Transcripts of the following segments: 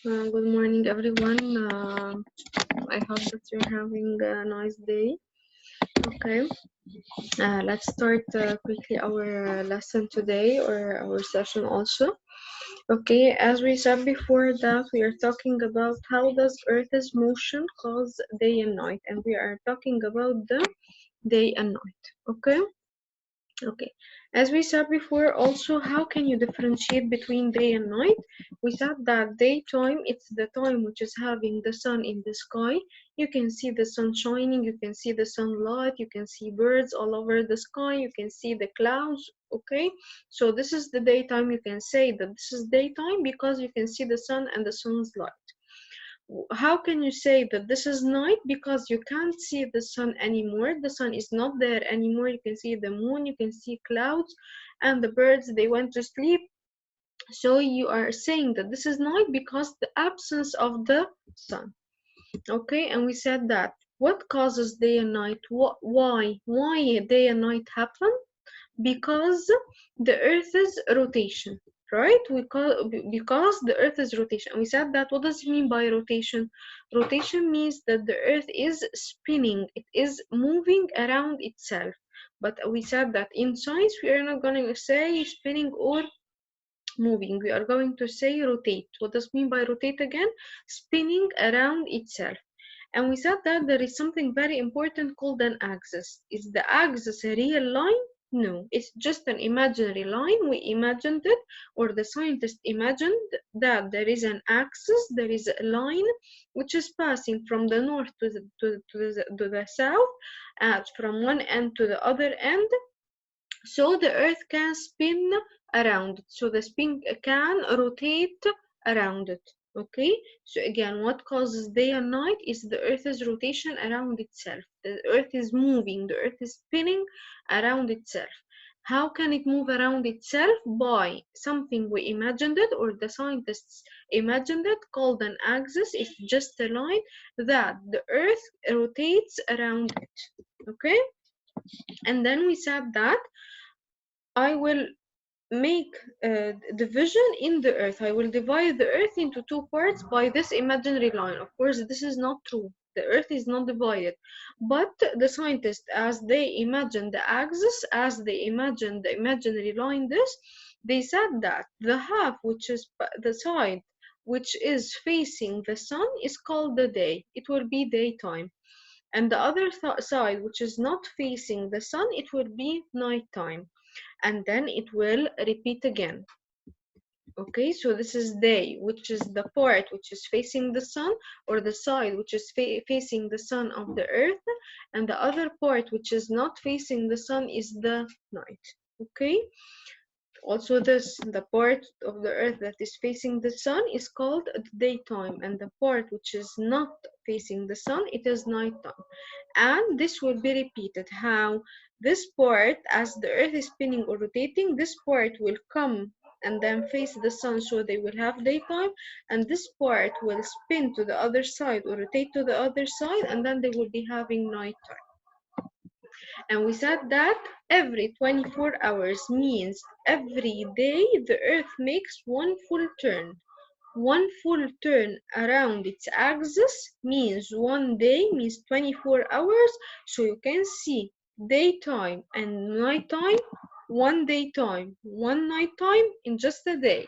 Good morning, everyone. I hope that you're having a nice day. Okay, let's start quickly our lesson today or our session also. Okay, as we said before that we are talking about how does Earth's motion cause day and night, and we are talking about the day and night. Okay. Okay, as we said before, also, how can you differentiate between day and night? We said that daytime, it's the time which is having the sun in the sky. You can see the sun shining, you can see the sunlight, you can see birds all over the sky, you can see the clouds. Okay, so this is the daytime. You can say that this is daytime because you can see the sun and the sun's light. How can you say that this is night? Because you can't see the sun anymore. The sun is not there anymore. You can see the moon, you can see clouds, and the birds, they went to sleep. So you are saying that this is night because the absence of the sun. Okay, and we said that what causes day and night? Why day and night happen? Because the Earth's rotation, right? Because the Earth's rotation. We said that. What does it mean by rotation? Rotation means that the Earth is spinning, it is moving around itself. But we said that in science we are not going to say spinning or moving. We are going to say rotate. What does it mean by rotate again? Spinning around itself. And we said that there is something very important called an axis. Is the axis a real line? No, it's just an imaginary line. We imagined it, or the scientists imagined that there is an axis, there is a line which is passing from the north to the south, from one end to the other end, so the earth can spin around it, so the spin can rotate around it. Okay, so again, what causes day and night is the earth's rotation around itself. The earth is moving, the earth is spinning around itself. How can it move around itself? By something we imagined it, or the scientists imagined it, called an axis. It's just a line that the earth rotates around it. Okay, and then we said that I will make a division in the earth. I will divide the earth into two parts by this imaginary line. Of course, this is not true. The earth is not divided. But the scientists, as they imagined the axis, as they imagined the imaginary line, they said that the half, which is the side which is facing the sun, is called the day. It will be daytime. And the other side, which is not facing the sun, it will be nighttime, and then it will repeat again. Okay, so this is day, which is the part which is facing the sun, or the side which is facing the sun of the earth, and the other part which is not facing the sun is the night. Okay, also the part of the earth that is facing the sun is called the daytime, and the part which is not facing the sun, it is nighttime. And this will be repeated. How? This part, as the earth is spinning or rotating, this part will come and then face the sun, so they will have daytime, and this part will spin to the other side or rotate to the other side, and then they will be having nighttime. And we said that every 24 hours means every day the earth makes one full turn. One full turn around its axis means one day, means 24 hours. So you can see daytime and nighttime, one daytime, one nighttime in just a day.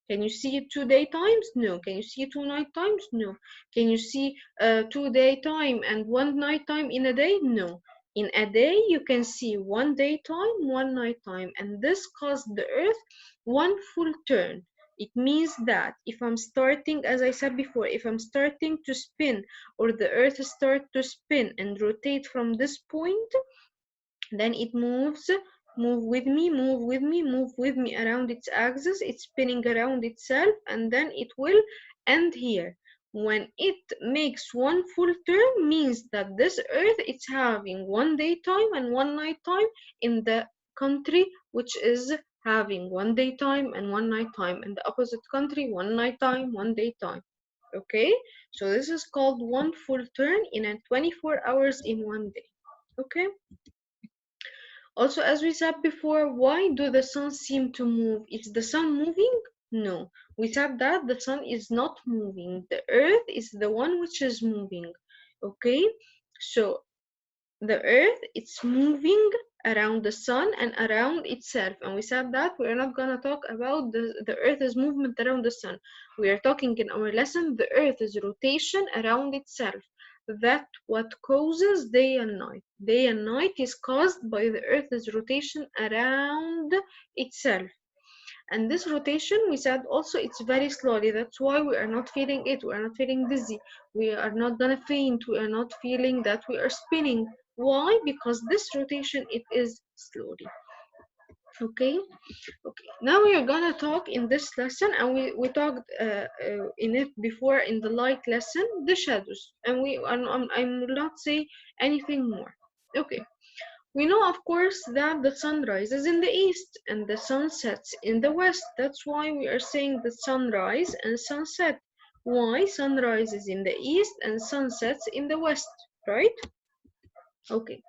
Can you see two daytimes? No. Can you see two nighttimes? No. Can you see two daytime and one nighttime in a day? No. In a day, you can see one daytime, one nighttime, and this caused the earth one full turn. It means that if I'm starting, as I said before, if I'm starting to spin, or the earth start to spin and rotate from this point, then it move with me, move with me, move with me around its axis. It's spinning around itself, and then it will end here. When it makes one full turn, means that this earth is having one daytime and one nighttime in the country which is having one daytime and one nighttime, and the opposite country one nighttime, one daytime. Okay, so this is called one full turn in a 24 hours in one day. Okay, also, as we said before, why do the sun seem to move? Is the sun moving? No, we said that the sun is not moving. The earth is the one which is moving. Okay, so the earth it's moving around the sun and around itself, and we said that we are not going to talk about the earth's movement around the sun. We are talking in our lesson the earth's rotation around itself. That what causes day and night. Day and night is caused by the earth's rotation around itself. And this rotation, we said also, it's very slowly. That's why we are not feeling it. We are not feeling dizzy. We are not gonna faint. We are not feeling that we are spinning. Why? Because this rotation, it is slowly. Okay. Okay. Now we are gonna talk in this lesson, and we talked in it before in the light lesson, the shadows, and I will not say anything more. Okay. We know, of course, that the sun rises in the east and the sun sets in the west. That's why we are saying the sunrise and sunset. Why? Sunrise is in the east and sun sets in the west, right? Okay.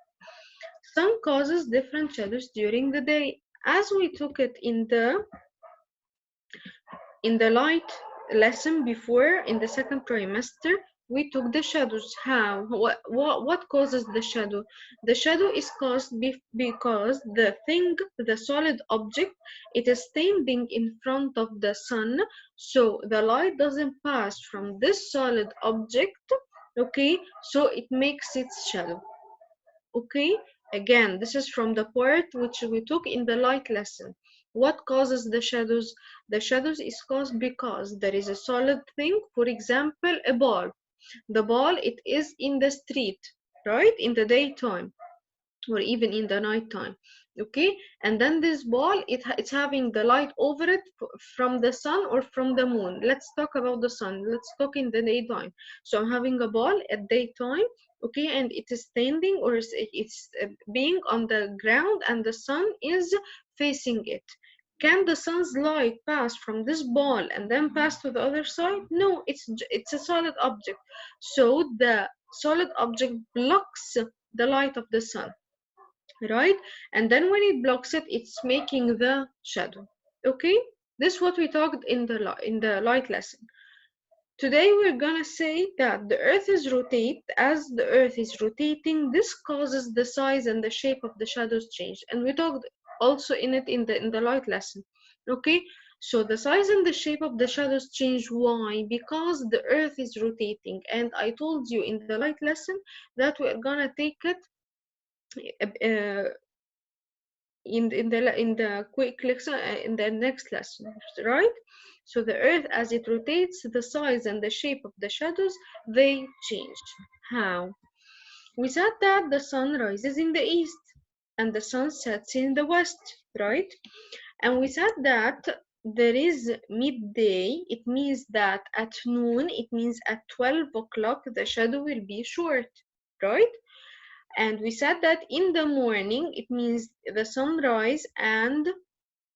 Sun causes different shadows during the day. As we took it in the light lesson before, in the second trimester, we took the shadows. How? What causes the shadow? The shadow is caused because the solid object, it is standing in front of the sun, so the light doesn't pass from this solid object, okay? So it makes its shadow. Okay, again, this is from the part which we took in the light lesson. What causes the shadows? The shadows is caused because there is a solid thing, for example, a ball. The ball, it is in the street, right? In the daytime or even in the night time. Okay, and then this ball, it's having the light over it from the sun or from the moon. Let's talk about the sun. Let's talk in the daytime. So I'm having a ball at daytime, okay, and it is standing, or it's being on the ground, and the sun is facing it. Can the sun's light pass from this ball and then pass to the other side? No, it's a solid object, so the solid object blocks the light of the sun, right? And then when it blocks it, it's making the shadow. Okay, this is what we talked in the light lesson. Today we're gonna say that the earth is rotate. As the earth is rotating, this causes the size and the shape of the shadows change, and we talked also in it in the light lesson. Okay, so the size and the shape of the shadows change. Why? Because the earth is rotating, and I told you in the light lesson that we're gonna take it in the quick lesson, in the next lesson, right? So the earth, as it rotates, the size and the shape of the shadows, they change. How? We said that the sun rises in the east and the sun sets in the west, right? And we said that there is midday. It means that at noon, it means at 12 o'clock, the shadow will be short, right? And we said that in the morning, it means the sunrise, and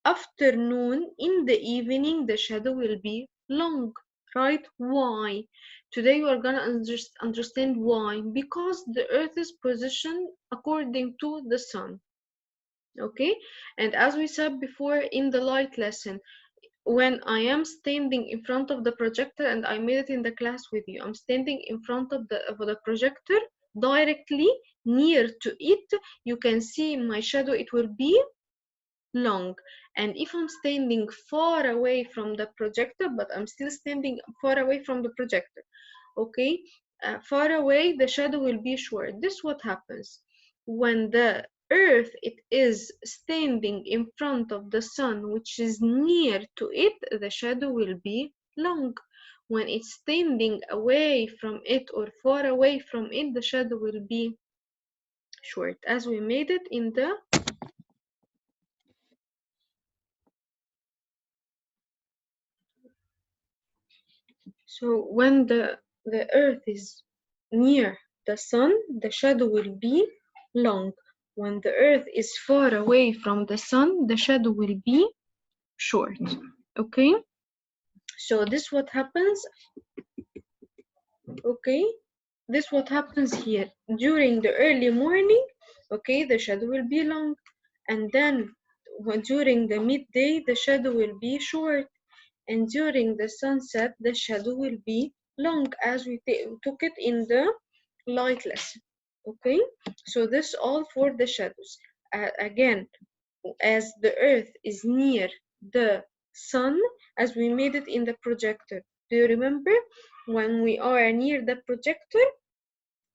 afternoon, in the evening, the shadow will be long, right? Why? Today we are gonna understand why. Because the earth is positioned according to the sun, okay? And as we said before in the light lesson, when I am standing in front of the projector, and I made it in the class with you, I'm standing in front of the projector directly near to it, you can see my shadow, it will be long. And if I'm standing far away from the projector, but I'm still standing far away from the projector, okay, far away, the shadow will be short. This what happens when the earth, it is standing in front of the sun, which is near to it, the shadow will be long. When it's standing away from it or far away from it, the shadow will be short, as we made it in the so when the earth is near the sun, the shadow will be long. When the earth is far away from the sun, the shadow will be short. Okay, so this what happens. Okay, this what happens here during the early morning. Okay, the shadow will be long, and then during the midday, the shadow will be short, and during the sunset the shadow will be long, as we took it in the light lesson. Okay, so this all for the shadows. Again, as the earth is near the sun, as we made it in the projector, do you remember? When we are near the projector,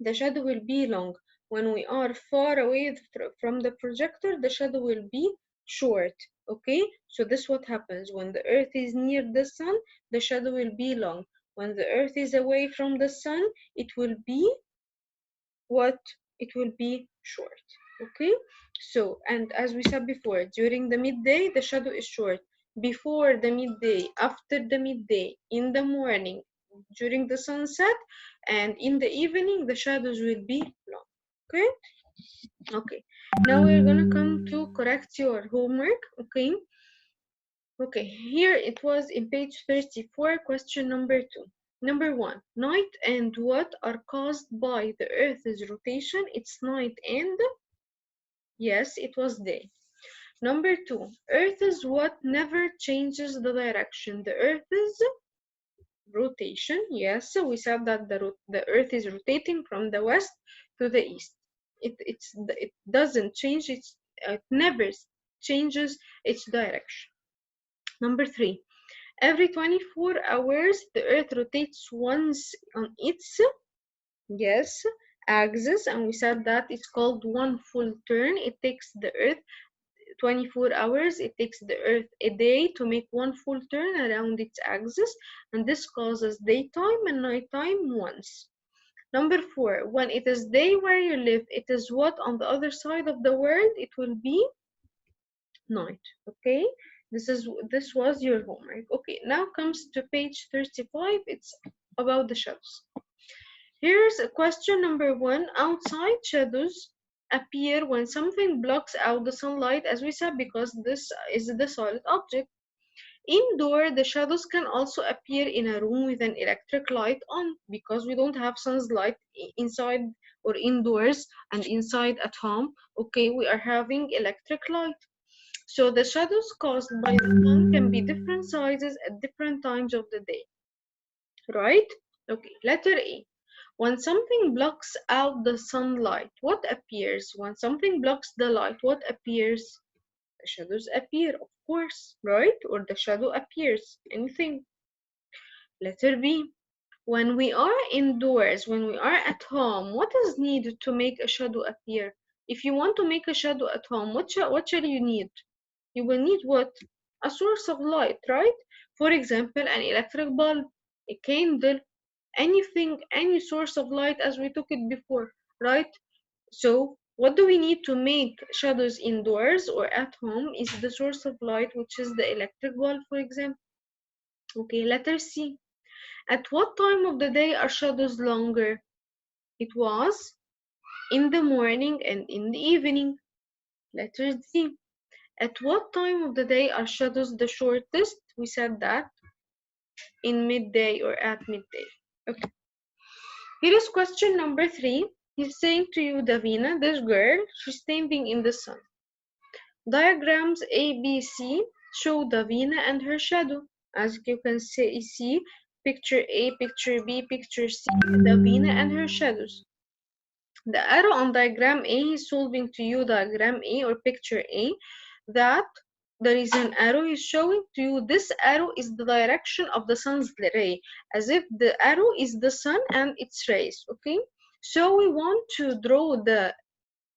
the shadow will be long. When we are far away from the projector, the shadow will be short. Okay, so this what happens when the earth is near the sun, the shadow will be long. When the earth is away from the sun, it will be what? It will be short. Okay, so, and as we said before, during the midday the shadow is short. Before the midday, after the midday, in the morning, during the sunset, and in the evening the shadows will be long. Okay, okay, now we're gonna come to correct your homework. Okay, okay, here it was in page 34, question number 2. Number 1, night and what are caused by the Earth's rotation? It's night and, yes, it was day. Number 2, Earth is what never changes the direction. The Earth's rotation, yes, so we said that the Earth is rotating from the west to the east. It doesn't change, it never changes its direction. Number 3, every 24 hours, the Earth rotates once on its, yes, axis, and we said that it's called one full turn. It takes the Earth 24 hours. It takes the Earth a day to make one full turn around its axis, and this causes daytime and nighttime once. Number 4, when it is day where you live, it is what on the other side of the world? It will be night. Okay, this was your homework. Okay, now comes to page 35. It's about the shadows. Here's a question number 1. Outside, shadows appear when something blocks out the sunlight, as we said, because this is the solid object. Indoor, the shadows can also appear in a room with an electric light on, because we don't have sun's light inside or indoors, and inside at home, okay, we are having electric light. So the shadows caused by the sun can be different sizes at different times of the day, right? Okay, letter A. When something blocks out the sunlight, what appears? When something blocks the light, what appears? The shadows appear, of course, right? Or the shadow appears, anything. Letter B. When we are indoors, when we are at home, what is needed to make a shadow appear? If you want to make a shadow at home, what shall you need? You will need what? A source of light, right? For example, an electric bulb, a candle, anything, any source of light, as we took it before, right? So what do we need to make shadows indoors or at home is the source of light, which is the electric bulb, for example. Okay, letter C. At what time of the day are shadows longer? It was in the morning and in the evening. Letter D. At what time of the day are shadows the shortest? We said that in midday or at midday. Okay. Here is question number 3. He's saying to you, Davina, this girl, she's standing in the sun. Diagrams A, B, C show Davina and her shadow. As you can see, picture A, picture B, picture C, Davina and her shadows. The arrow on diagram A is solving to you diagram A or picture A, that there is an arrow is showing to you. This arrow is the direction of the sun's ray, as if the arrow is the sun and its rays. Okay, so we want to draw the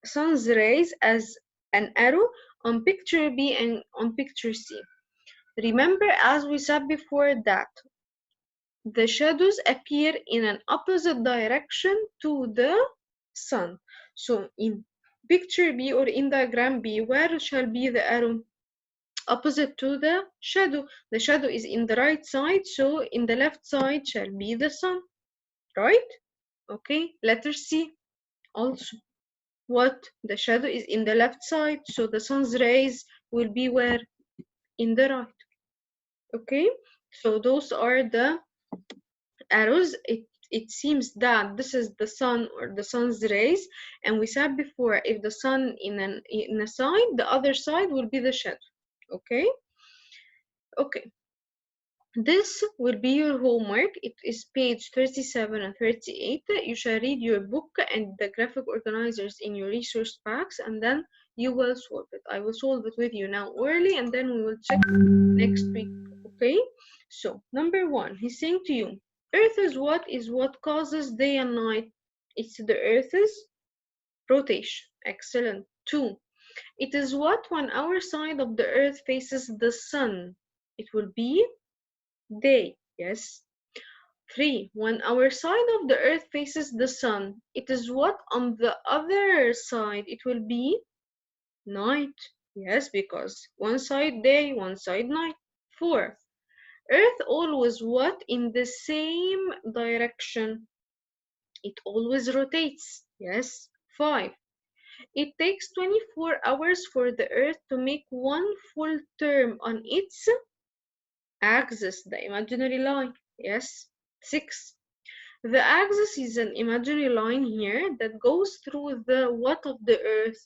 sun's rays as an arrow on picture B and on picture C. Remember, as we said before, that the shadows appear in an opposite direction to the sun. So in picture B or in diagram B, where shall be the arrow? Opposite to the shadow. The shadow is in the right side, so in the left side shall be the sun, right? Okay, letter C also. What? The shadow is in the left side, so the sun's rays will be where? In the right. Okay, so those are the arrows. It seems that this is the sun or the sun's rays, and we said before, if the sun in a side, the other side will be the shadow. Okay, okay. This will be your homework. It is page 37 and 38. You shall read your book and the graphic organizers in your resource packs, and then you will solve it. I will solve it with you now early, and then we will check next week. Okay? So, number one, he's saying to you, Earth is what causes day and night. It's the Earth's rotation. Excellent. Two, it is what when our side of the Earth faces the sun. It will be day. Yes. 3. When our side of the earth faces the sun, it is what on the other side it will be night. Yes, because one side day, one side night. 4. Earth always what in the same direction. It always rotates. Yes. 5. It takes 24 hours for the earth to make one full term on its axis, the imaginary line. Yes. 6. The axis is an imaginary line here that goes through the what of the earth?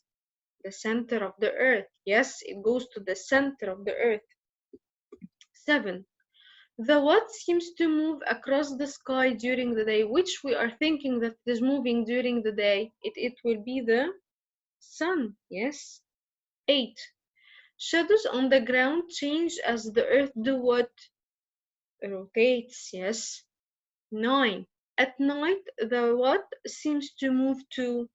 The center of the earth. Yes, it goes to the center of the earth. 7. The what seems to move across the sky during the day, which we are thinking that is moving during the day. It will be the sun. Yes. 8. Shadows on the ground change as the earth do what? Rotates. Yes. 9. At night, the what seems to move to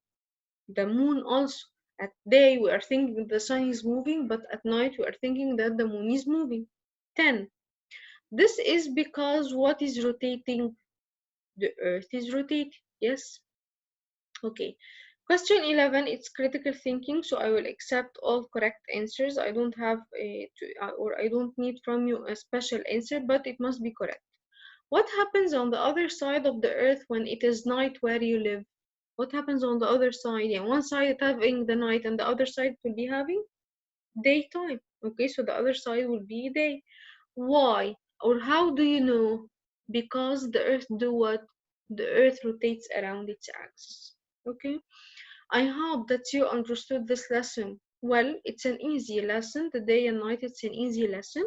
the moon also. At day, we are thinking the sun is moving, but at night, we are thinking that the moon is moving. 10. This is because what is rotating? The earth is rotating. Yes. Okay. Question 11, it's critical thinking, so I will accept all correct answers. I don't have or I don't need from you a special answer, but it must be correct. What happens on the other side of the earth when it is night where you live? What happens on the other side? Yeah, one side having the night and the other side will be having daytime. Okay, so the other side will be day. Why? Or how do you know? Because the earth do what? The earth rotates around its axis. Okay, I hope that you understood this lesson. Well, it's an easy lesson. The day and night, it's an easy lesson.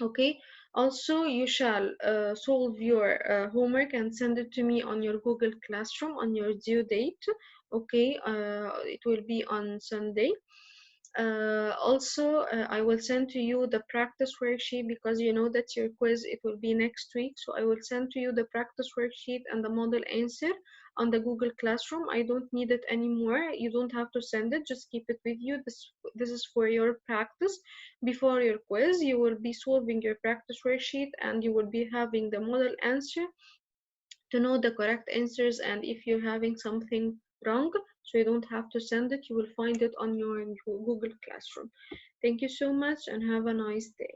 Okay, also you shall solve your homework and send it to me on your Google Classroom on your due date. Okay, it will be on Sunday. Also, I will send to you the practice worksheet because you know that your quiz it will be next week. So I will send to you the practice worksheet and the model answer on the Google Classroom. I don't need it anymore. You don't have to send it. Just keep it with you. This is for your practice. Before your quiz, you will be solving your practice worksheet and you will be having the model answer to know the correct answers, and if you're having something wrong, so you don't have to send it, you will find it on your Google Classroom. Thank you so much and have a nice day.